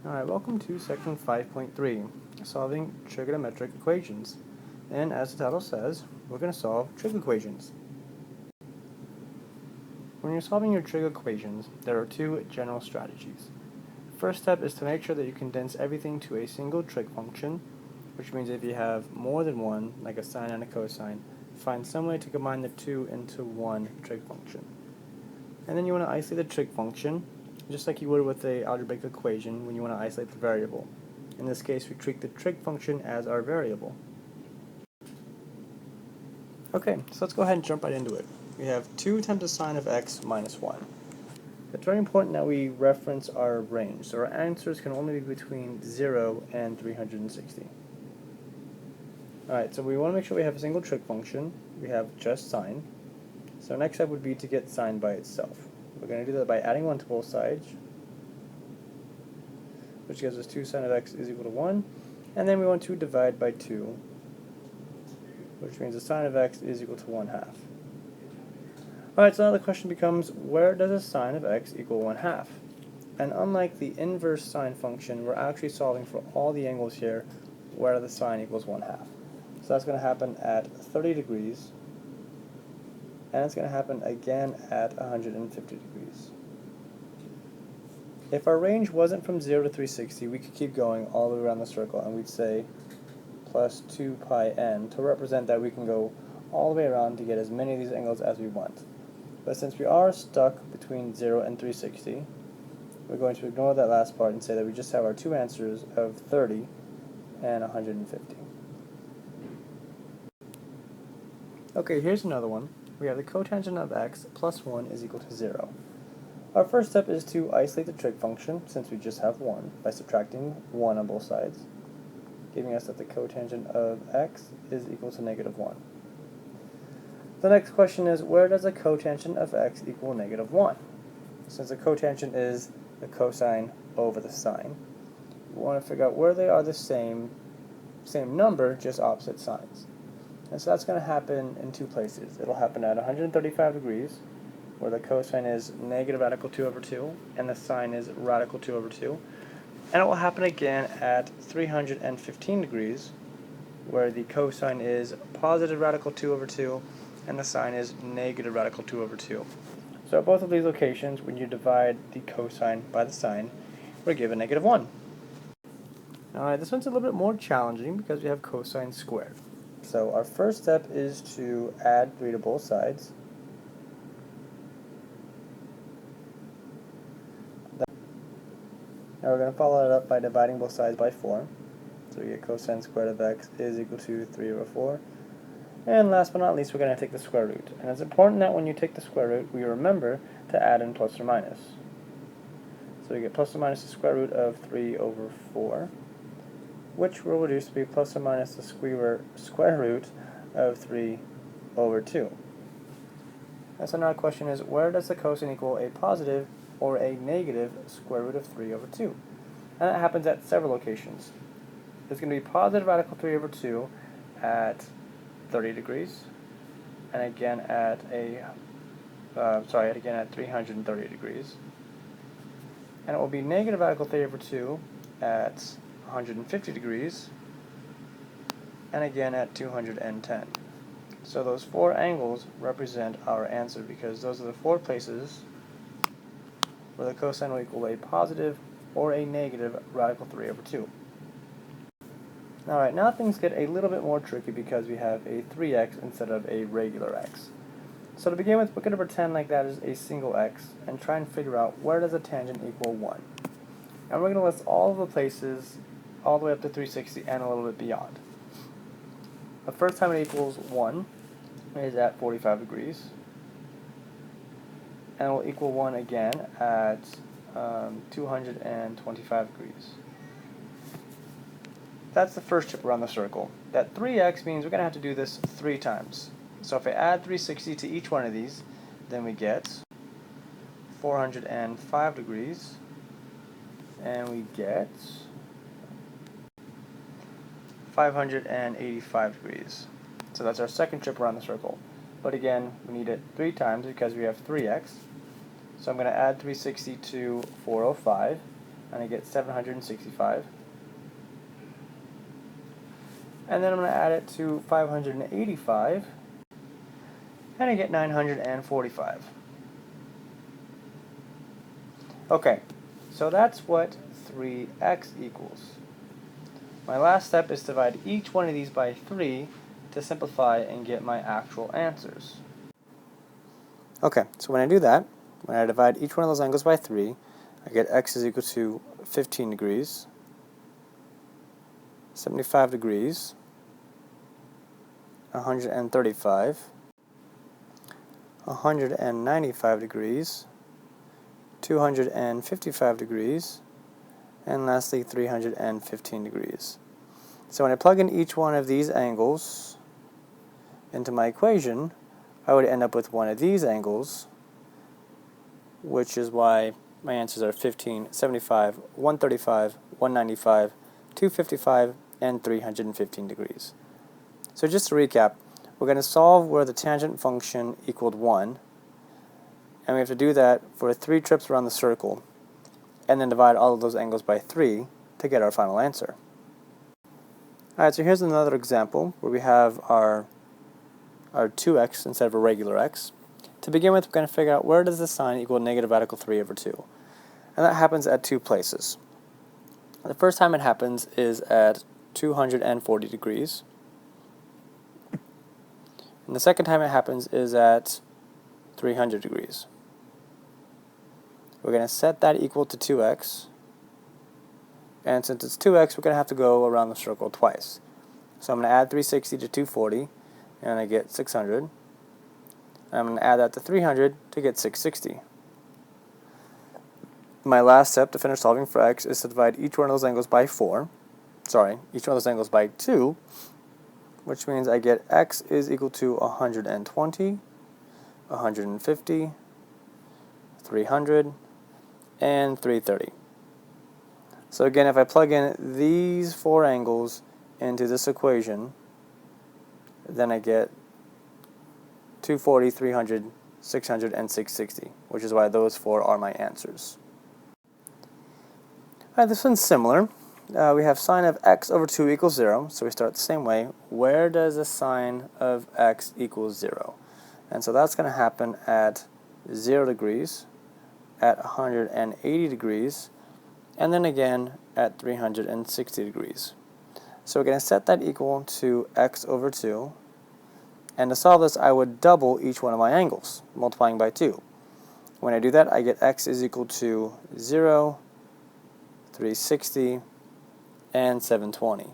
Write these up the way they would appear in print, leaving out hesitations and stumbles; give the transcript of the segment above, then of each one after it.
Alright, welcome to section 5.3, solving trigonometric equations. And as the title says, we're going to solve trig equations. When you're solving your trig equations, there are two general strategies. The first step is to make sure that you condense everything to a single trig function, which means if you have more than one, like a sine and a cosine, find some way to combine the two into one trig function. And then you want to isolate the trig function, just like you would with the algebraic equation when you want to isolate the variable. In this case, we treat the trig function as our variable. Okay, so let's go ahead and jump right into it. We have 2 times the sine of x minus 1. It's very important that we reference our range, so our answers can only be between 0 and 360. Alright, so we want to make sure we have a single trig function. We have just sine. So next step would be to get sine by itself. We're going to do that by adding 1 to both sides, which gives us 2 sine of x is equal to 1. And then we want to divide by 2, which means the sine of x is equal to 1/2. Alright, so now the question becomes, where does a sine of x equal 1/2? And unlike the inverse sine function, we're actually solving for all the angles here where the sine equals 1/2. So that's going to happen at 30 degrees, and it's going to happen again at 150 degrees. If our range wasn't from 0 to 360, we could keep going all the way around the circle, and we'd say plus 2 pi n to represent that we can go all the way around to get as many of these angles as we want. But since we are stuck between 0 and 360, we're going to ignore that last part and say that we just have our two answers of 30 and 150. Okay, here's another one. We have the cotangent of x plus 1 is equal to 0. Our first step is to isolate the trig function, since we just have 1, by subtracting 1 on both sides, giving us that the cotangent of x is equal to -1. The next question is, where does the cotangent of x equal -1? Since the cotangent is the cosine over the sine, we want to figure out where they are the same number, just opposite signs. And so that's going to happen in two places. It'll happen at 135 degrees, where the cosine is negative radical 2 over 2, and the sine is radical 2 over 2. And it will happen again at 315 degrees, where the cosine is positive radical 2 over 2, and the sine is negative radical 2 over 2. So at both of these locations, when you divide the cosine by the sine, we're given -1. Alright, this one's a little bit more challenging because we have cosine squared. So our first step is to add 3 to both sides. Now we're going to follow it up by dividing both sides by 4. So we get cosine squared of x is equal to 3 over 4. And last but not least, we're going to take the square root. And it's important that when you take the square root, we remember to add in plus or minus. So we get plus or minus the square root of 3 over 4, which will reduce to be plus or minus the square root of 3 over 2. And so now our question is, where does the cosine equal a positive or a negative square root of 3 over 2? And that happens at several locations. It's going to be positive radical 3 over 2 at 30 degrees, and again at again at 330 degrees. And it will be negative radical 3 over 2 at 150 degrees, and again at 210. So those 4 angles represent our answer, because those are the 4 places where the cosine will equal a positive or a negative radical 3 over 2. Alright, now things get a little bit more tricky because we have a 3x instead of a regular x. So to begin with, we're going to pretend like that is a single x and try and figure out where does a tangent equal 1. And we're going to list all of the places all the way up to 360 and a little bit beyond. The first time it equals 1 is at 45 degrees. And it will equal 1 again at 225 degrees. That's the first trip around the circle. That 3x means we're going to have to do this 3 times. So if I add 360 to each one of these, then we get 405 degrees, and we get 585 degrees. So that's our second trip around the circle. But again, we need it 3 times because we have 3x. So I'm going to add 360 to 405, and I get 765. And then I'm going to add it to 585, and I get 945. Okay, so that's what 3x equals. My last step is to divide each one of these by 3 to simplify and get my actual answers. Okay, so when I do that, when I divide each one of those angles by 3, I get x is equal to 15 degrees, 75 degrees, 135, 195 degrees, 255 degrees, and lastly 315 degrees. So when I plug in each one of these angles into my equation, I would end up with one of these angles, which is why my answers are 15, 75, 135, 195, 255, and 315 degrees. So just to recap, we're going to solve where the tangent function equaled 1, and we have to do that for 3 trips around the circle, and then divide all of those angles by 3 to get our final answer. Alright, so here's another example where we have our 2x instead of a regular x. To begin with, we're going to figure out where does the sine equal negative radical 3 over 2. And that happens at 2 places. The first time it happens is at 240 degrees. And the second time it happens is at 300 degrees. We're going to set that equal to 2x. And since it's 2x, we're going to have to go around the circle twice. So I'm going to add 360 to 240, and I get 600. And I'm going to add that to 300 to get 660. My last step to finish solving for x is to divide each one of those angles by 4. Sorry, each one of those angles by 2, which means I get x is equal to 120, 150, 300, and 330. So again, if I plug in these 4 angles into this equation, then I get 240, 300, 600, and 660, which is why those 4 are my answers. Alright, this one's similar. We have sine of x over 2 equals 0, so we start the same way. Where does the sine of x equal 0? And so that's going to happen at 0 degrees, at 180 degrees, and then again at 360 degrees. So we're going to set that equal to x over 2, and to solve this I would double each one of my angles, multiplying by 2. When I do that, I get x is equal to 0, 360, and 720.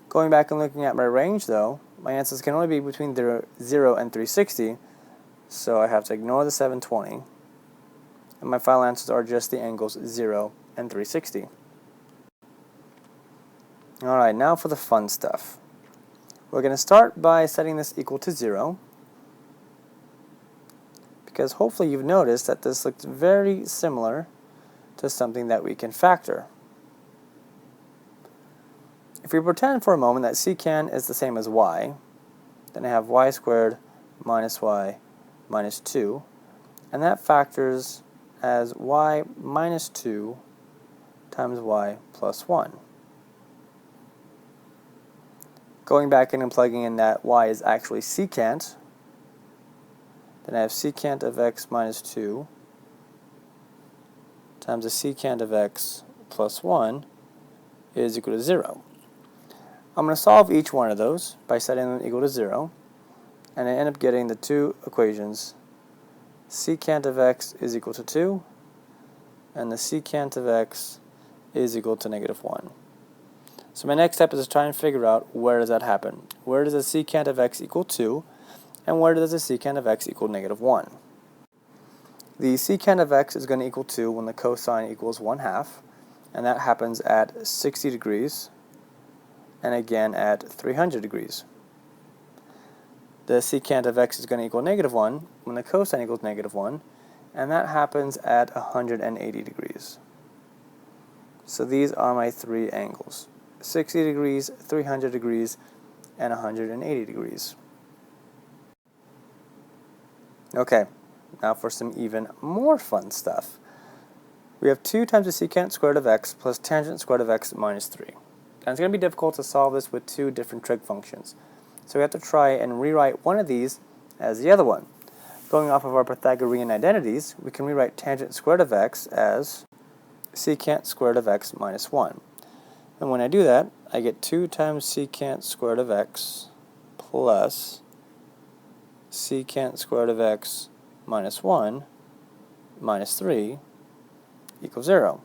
Going back and looking at my range though, my answers can only be between 0 and 360, so I have to ignore the 720. And my final answers are just the angles 0 and 360. Alright, now for the fun stuff. We're going to start by setting this equal to 0, because hopefully you've noticed that this looks very similar to something that we can factor. If we pretend for a moment that secant is the same as y, then I have y squared minus y minus 2, and that factors as y minus 2 times y plus 1. Going back in and plugging in that y is actually secant, then I have secant of x minus 2 times the secant of x plus 1 is equal to 0. I'm going to solve each one of those by setting them equal to 0, and I end up getting the two equations. Secant of x is equal to 2, and the secant of x is equal to negative 1. So my next step is to try and figure out where does that happen. Where does the secant of x equal 2, and where does the secant of x equal negative 1? The secant of x is going to equal 2 when the cosine equals 1/2, and that happens at 60 degrees, and again at 300 degrees. The secant of x is going to equal negative 1 when the cosine equals negative 1, and that happens at 180 degrees. So these are my 3 angles: 60 degrees, 300 degrees, and 180 degrees. Okay, now for some even more fun stuff. we have 2 times the secant squared of x plus tangent squared of x minus 3. And it's going to be difficult to solve this with two different trig functions. So we have to try and rewrite one of these as the other one. Going off of our Pythagorean identities, we can rewrite tangent squared of x as secant squared of x minus 1. And when I do that, I get 2 times secant squared of x plus secant squared of x minus 1 minus 3 equals 0.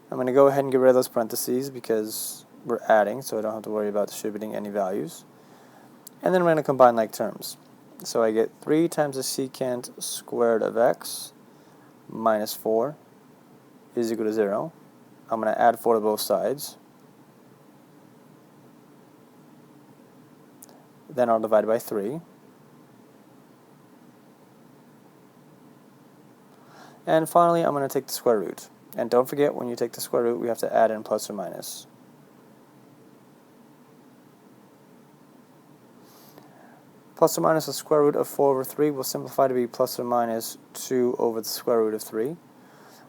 I'm going to go ahead and get rid of those parentheses because we're adding, so I don't have to worry about distributing any values. And then I'm going to combine like terms. So I get 3 times the secant squared of x minus 4 is equal to 0. I'm going to add 4 to both sides. Then I'll divide by 3. And finally, I'm going to take the square root. And don't forget, when you take the square root, we have to add in plus or minus. Plus or minus the square root of 4 over 3 will simplify to be plus or minus 2 over the square root of 3,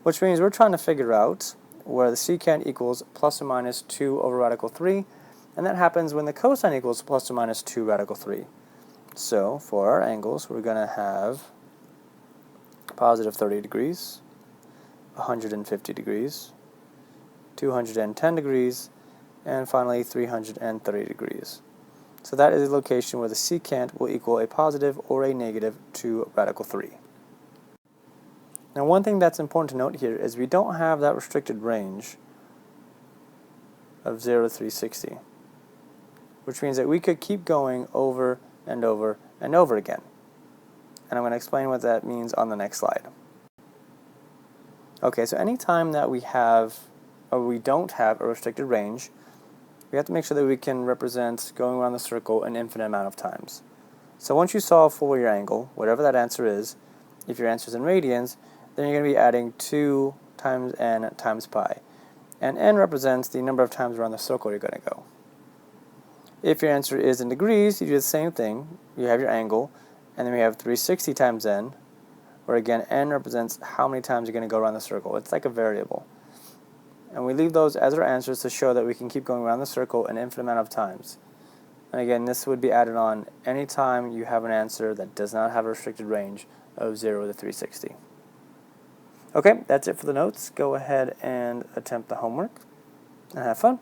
which means we're trying to figure out where the secant equals plus or minus 2 over radical 3, and that happens when the cosine equals plus or minus 2 radical 3. So, for our angles, we're going to have positive 30 degrees, 150 degrees, 210 degrees, and finally 330 degrees. So that is a location where the secant will equal a positive or a negative 2 radical 3. Now one thing that's important to note here is we don't have that restricted range of 0 to 360, which means that we could keep going over and over and over again. And I'm going to explain what that means on the next slide. Okay, so anytime that we have, or we don't have a restricted range, we have to make sure that we can represent going around the circle an infinite amount of times. So once you solve for your angle, whatever that answer is, if your answer is in radians, then you're going to be adding 2 times n times pi. And n represents the number of times around the circle you're going to go. If your answer is in degrees, you do the same thing. You have your angle, and then we have 360 times n, where again n represents how many times you're going to go around the circle. It's like a variable. And we leave those as our answers to show that we can keep going around the circle an infinite amount of times. And again, this would be added on any time you have an answer that does not have a restricted range of 0 to 360. Okay, that's it for the notes. Go ahead and attempt the homework and have fun.